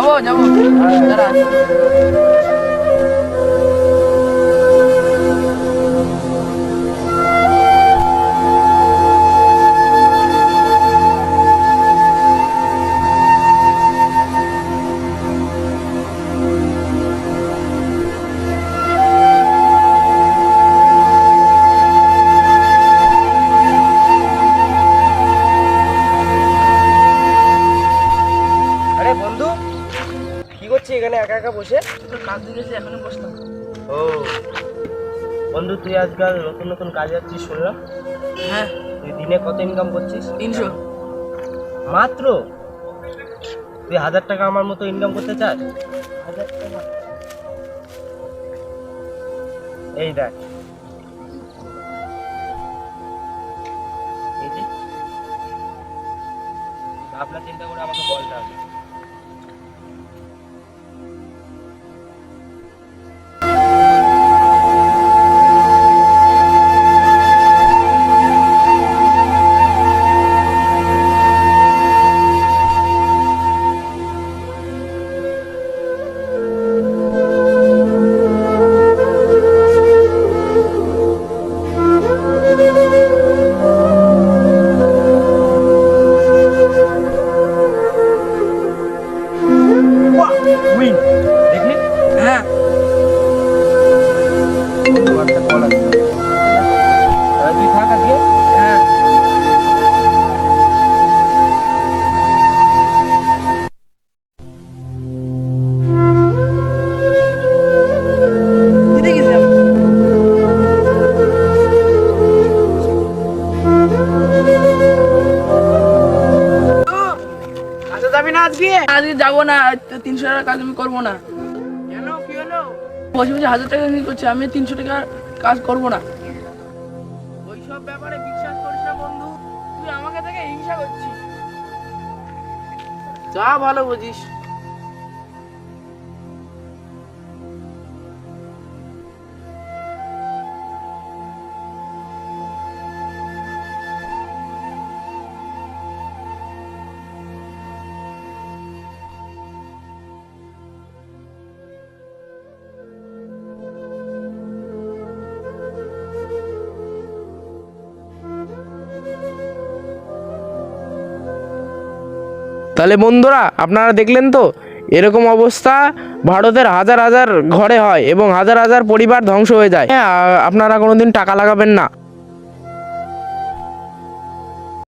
যাবো যাবো দাঁড়া। আরে বন্ধু, কি করছিস এখানে একা একা বসে? তো কাজ দিয়েছে এখনই বসলাম। ও বন্ধু, তুই আজকাল নতুন নতুন কাজ যাচ্ছিস শুনলাম। হ্যাঁ তুই দিনে কত ইনকাম করছিস? 300। মাত্র? তুই 1000 টাকা আমার মতো ইনকাম করতে চাস? 1000 টাকা? এই দেখ, এই যে ভাবনা চিন্তা করে আমাকে বলতে হবে। উইন, দেখলি? হ্যাঁ তোমার একটা কল আসছে। তুই থাক আজকে। হ্যাঁ দিতে গেছিলাম। আচ্ছা, যাবি না আজকে? আজকে যাবো না, 300 টাকার কাজ আমি করবো না। কেন, কি হলো? বসে বসে 1000 টাকা ইনকাম করছি, আমি 300 টাকার কাজ করবো না। ওইসব ব্যাপারে বিশ্বাস করিস না বন্ধু, তুই আমাকে থেকে হিংসা করছিস। যা ভালো বুঝিস। তাহলে বন্ধুরা, আপনারা দেখলেন তো এরকম অবস্থা ভারতের হাজার হাজার ঘরে হয় এবং হাজার হাজার পরিবার ধ্বংস হয়ে যায়। আপনারা কোনোদিন টাকা লাগাবেন না।